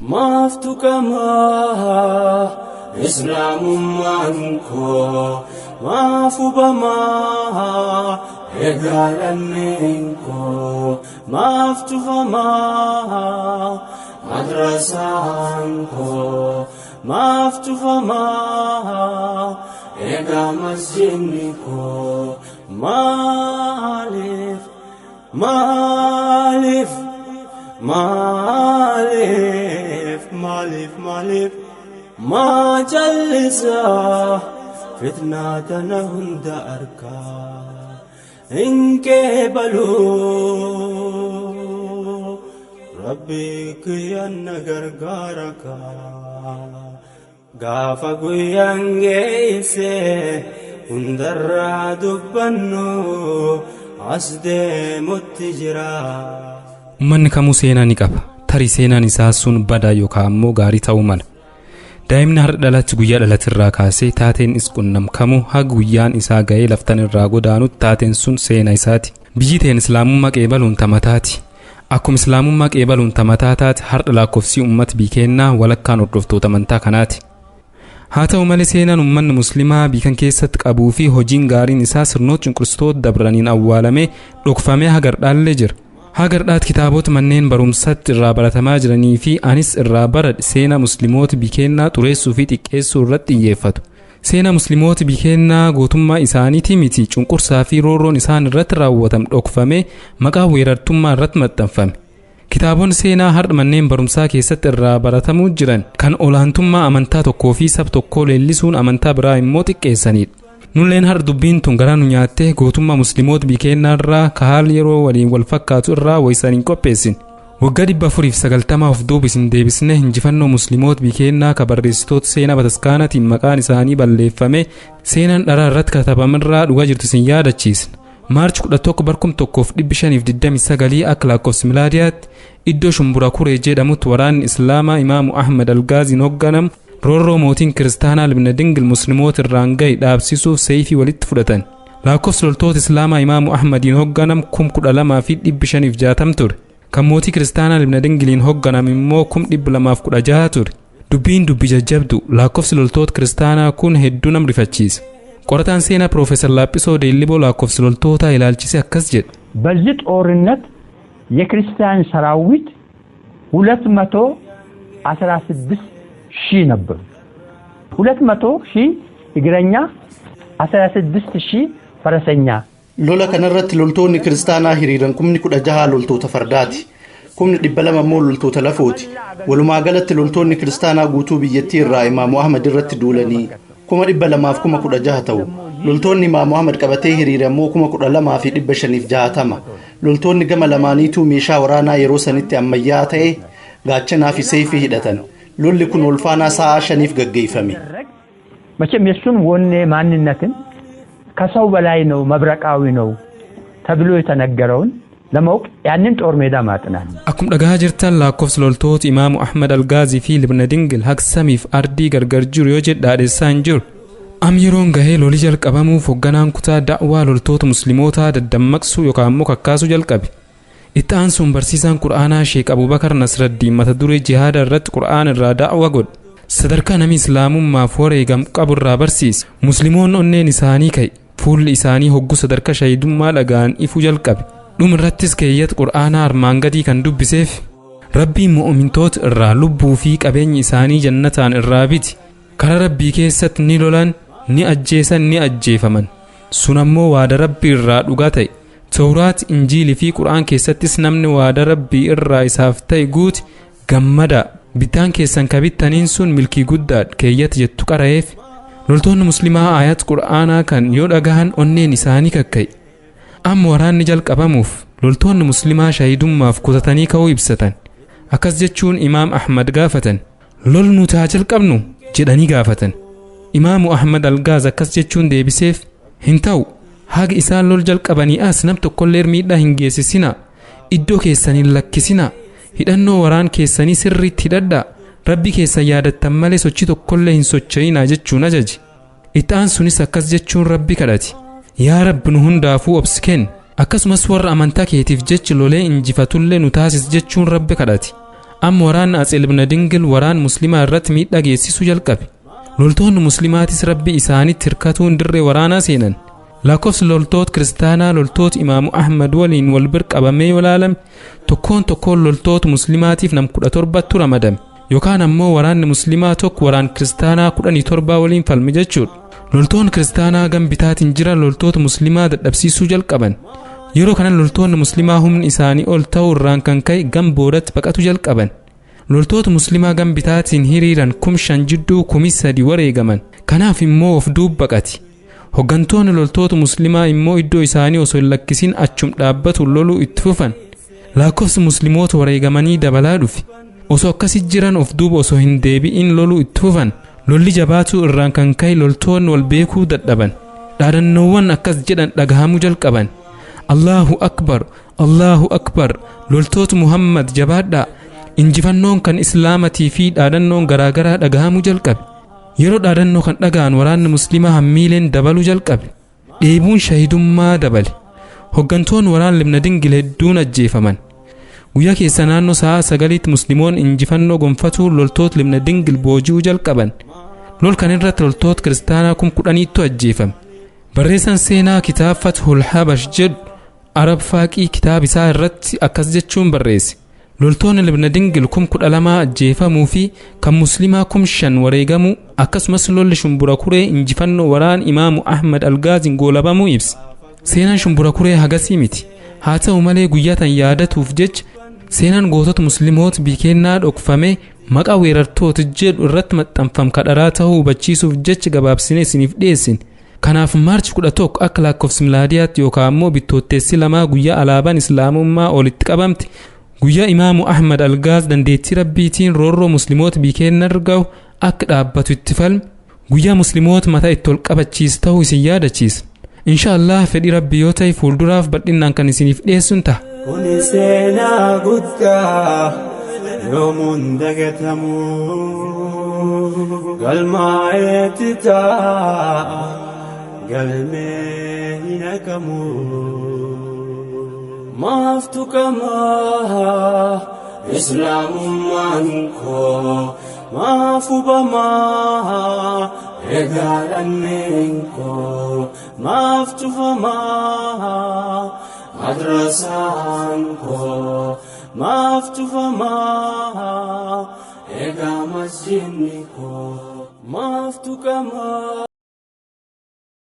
maaftu kamaa islaamummaan koo maafu bamaa egaa lammeen koo maaftu famaa madrasaan koo maaftu famaa egaa masjidni koo maaliif maaliif maaliif maaliif maaliif maa jallisaa fitnaa tana hunda arkaa hin qeebaluu rabbi kiyyanna gargaarakaa gaafa guyyaan geesse hundarraa dubbannu as deemutti jira. Ummanni kamuu seenaa ni qaba. Tarii seenaan isaa sun badaa yookaan ammoo gaarii ta'uu mala. Daa'imni har'a dhalatti guyyaa dhalatirraa kaasee taateen isqunnamkamuu haga guyyaan isaa ga'ee laftan irraa godaanutti taateen sun seenaa isaati. Biyyi teen islaamummaa qeebaluun tamataati. Akkuma islaamummaa qeebaluun tamataa taate har'a lakkoofsi uummata biikennaa walakkaan hordoftoota amantaa kanaati. Haa ta'u malee seenaan uummanni muslimaa biikan keessatti qabuu fi hojiin gaariin isaa sirnoota cunqurstoota dabraniin awwaalamee dhokfamee hagardhaallee jira. Hagardhaat kitaabota manneen barumsaatti irraa baratamaa jiranii fi anis irraa baradhe seenaa musliimoota biikennaa xureessuu fi xiqqeessuu irratti xiyyeeffatu. Seenaa musliimoota biikennaa gootummaa isaaniitii miti cunqursaa fi roorroon isaan irratti raawwatame dhokfamee maqaa weerartummaa irratti maxxanfame. Kitaabonni seenaa har'a manneen barumsaa keessatti irraa baratamuu jiran kan olaantummaa amantaa tokkoo fi saba tokkoo leellisuun amantaa biraa immoo xiqqeessanidha. Nulleen har'a dubbiin tun garaa nu nyaattee gootummaa musliimoota biikennaa irraa ka haal yeroo waliin wal fakkaatu irraa waysan hin qopheessin. Waggaa 490 of duuba isin deebisnee injifannoo musliimoota biikennaa ka barreessitoota seenaa bataskaanaatiin maqaan isaanii balleeffame seenaan dharaa irratti katabamirraa dhugaa jirtu isin yaadachiisna. Maarchi 11 akka lakkoofsa milaadiyaatti iddoo Shumbura Kuree jedhamutti waraanni Islaamaa Imaamu Ahmad Algaaziin hoogganamu roorroo mootiin kiristaanaa Libna Dingil musliimoota irraan ga'e dhaabsisuuf seeyfii walitti fudhatan. Lakkoofsi loltoota Islaamaa Imaamu Ahmadiin hoogganamu 12,560 ture. Kan mootii kiristaanaa Libna Dingiliin hoogganame immoo 216 ture. Dubbiin dubbii jajjabdu lakkoofsi loltoota kiristaanaa kun hedduu nama rifachiisa. ቆረታን ሴና ፕሮፌሰር ላጲሶ ዴሊቦ ላኮፍስ ሎልቶታ ይላልቺስ አከስ ጀድ በዚህ ጦርነት የክርስቲያን ሰራዊት 216 ሺህ ነበር 200 ሺህ እግረኛ 16 ሺህ ፈረሰኛ ሎላ ከነረት ሎልቶኒ ክርስቲያና ሂሪረን ኩምኒ ኩዳጃሃ ሎልቶታ ፈርዳቲ ኩምኒ ዲበለማ ሞ ሎልቶታ ለፎቲ ወሉማ ገለት ሎልቶኒ ክርስቲያና ጉቱ ቢየቲ ራ ኢማሙ አህመድ ረት ዱለኒ kuma 216 ta'u loltoonni Imaamu Ahmad qabatee hiriiramoo 1260 loltoonni gama lamaaniitu meeshaa waraanaa yeroo sanitti ammayyaa ta'e gaachanaa fi seefii hidhatan lolli kun ulfaanaa sa'a 5 gaggeeffame መቼም የሱን ወኔ ማንነትን ከሰው በላይ ነው መብረቃዊ ነው ተብሎ የተነገረውን ለማወቅ ያንን ጦር ሜዳ ማጥናት አኩም ደጋ ጅርታን ላኮፍስ ሎልቶት ኢማሙ አህመድ አልጋዚ ፊ ልብነ ድንግል ሀክሰሚፍ አርዲ ገርገር ጅሩ የጀድ ዳዴሳን ጅሩ አምይሮን ገሄ ሎሊ ጀልቀበሙ ፎገናን ኩታ ዳዕዋ ሎልቶት ሙስሊሞታ ደደመቅሱ ዮካሞ ከካሱ ጀልቀቢ ኢታንሱን በርሲሳን ቁርአና ሼክ አቡበከር ነስረዲ መተዱሪ ጂሃድ ረት ቁርአን ራ ዳዕዋ ጎድ ሰደርካ ነሚ እስላሙማ ፎሬ ገም ቀቡራ በርሲስ ሙስሊሞን ኦኔን ኢሳኒ ከይ ፉል ኢሳኒ ሆጉ ሰደርካ ሸይዱማ ለጋን ኢፉ ጀልቀቢ dhum irrattis keeyyat qur'aanaa armaan gadii kan dubbiseef rabbiin mu'mintoota irraa lubbuu fi qabeenyi isaanii jannataan irraa biti kara rabbii keessatti ni lolan ni ajjeesan ni ajjeefaman sun ammoo waada rabbii irraa dhugaa ta'e tawraat injiilii fi qur'aan keessattis namni waada rabbii irraa isaaf ta'e guuti gammada bitaan keessan kabittaniin sun milkii guddaadha keeyyat jettu qara'eef loltoonni muslimaa ayat qur'aanaa kan yoo dhagahan onneen isaanii kakka'e amma waraanni jalqabamuuf loltoonni muslimaa shahidummaaf kutatanii ka'uu ibsatan akkas jechuun imaam ahmad gaafatan lol nu taa jalqabnu jedhanii gaafatan imaamu ahmad algaaz akkas jechuun deebiseef hin ta'u haga isaan lol jalqabanii as nam tokkollee miidhaa hin geessisina iddoo keessanii lakkisina hidhannoo waraan keessanii sirriitti hidhadhaa rabbi keessan yaadattan malee sochii tokkollee hin socho'inaa jechuun ajaji itti aansunis akkas jechuun rabbi kadhate yaa rabbi nu hundaafuu obsi kenni akkasumas warra amantaa keetiif jechi lolee injifatullee nu taasis jechuun rabbi kadhate amma waraanni Atseel ibn Dingil waraan muslimaa irratti miidhaa geessisuu jalqabe. Loltoonni muslimaatis rabbi isaanitti hirkatuun dirree waraanaa seenan. lakkoofsi loltoota kiristaanaa loltoota imaamu Ahmad waliin wal bir qabamee yoo ilaalame tokkoon loltoota muslimaatiif nam 17tu ramadame yookaan ammoo waraanni muslimaa tokko waraan kiristaanaa 17 waliin falme jechuudha. Loltoonni kiristaanaa gam bitaatiin jiran loltoota muslimaa dadhabsiisuu jalqaban. Yeroo kana loltoonni muslimaa humni isaanii ol ta'uu irraan kan ka'e gam boodatti baqatu jalqaban. Loltoota muslimaa gam bitaatiin hiriiran 5,000 jidduu 3,000 wareegaman. Kanaaf immoo of duub baqati. Hoggantoonni loltoota muslimaa immoo iddoo isaanii osoo hin lakkisin achum dhaabbatu loluu itti fufan. Lakkoofsi muslimoota wareegamanii dabalaa dhufe. Osoo akkasii jiran of duuba osoo hin deebi'in loluu itti fufan. Lolli jabaatuu irraan kan ka'e loltoonni wal beekuu dadhaban. Dhaadannoowwan akkas jedhan dhagahamuu jalqaban. Allahu akbar, Allahu akbar, loltoota Muhammad jabaadhaa. Injifannoon kan islaamatii fi dhaadannoon garaagaraa dhagahamuu jalqabe. Yeroo dhaadannoo kan dhaga'an waraanni muslimaa hammiileen dabaluu jalqabe. Dheebuun shahidummaa dabale. Hoggantoonni waraana Libna Dingil hedduun ajjeefaman. Guyyaa keessa naannoo sa'a 9tti muslimoon injifannoo gonfatuu loltoota Libna Dingil booji'uu jalqaban. Lol kan irratti loltoota kiristaanaa 10,000tu ajjeefame. Barreessaan seenaa kitaaba Fathul Habash jedhu Arab Faaqii kitaaba isaa irratti akkas jechuun barreesse. Loltoonni Libna Dingil 12,000 ajjeefamuu fi kan muslimaa 5,000 wareegamuu akkasumas lolli Shumbura Kuree injifannoo waraan imaamu Ahmad Algaaziin goolabamuu ibsa. Seenaan Shumbura Kuree hagasii miti. Haa ta'u malee guyyaa tan yaadatuuf jecha seenaan gootota musliimoota biikennaa dhokfame maqaa weerartoota jedhu irratti maxxanfam kadharaa ta'uu hubachiisuuf jecha gabaabsinee isiniif dhiyeessine. Kanaaf Maarchi 11 akka lakkoofsa milaadiyaatti yookaan ammoo bittootteessi 2 guyyaa alaabaan islaamummaa olitti qabamte guyyaa imaamu Ahmad Algaaz dandeettii rabbiitiin roorroo muslimoota biikeenna argahu akka dhaabbatu itti falme guyyaa muslimoota mataa itti ol qabachiis ta'uu isin yaadachiisa. Inshaallah fedhii rabbii yoo ta'e fuulduraaf bal'inaan kan isiniif dhiyeessuun ta'a. Kuni seenaa guddaa yoomuun dagatamu galmaa'eetti ta'a galmee hin haqamu. Maaftu kamaa islaamummaan koo maafu bamaa eegaalameen koo maaftu famaa madrasaan koo maaftu famaa eegaa masjidni koo maaftu kamaa.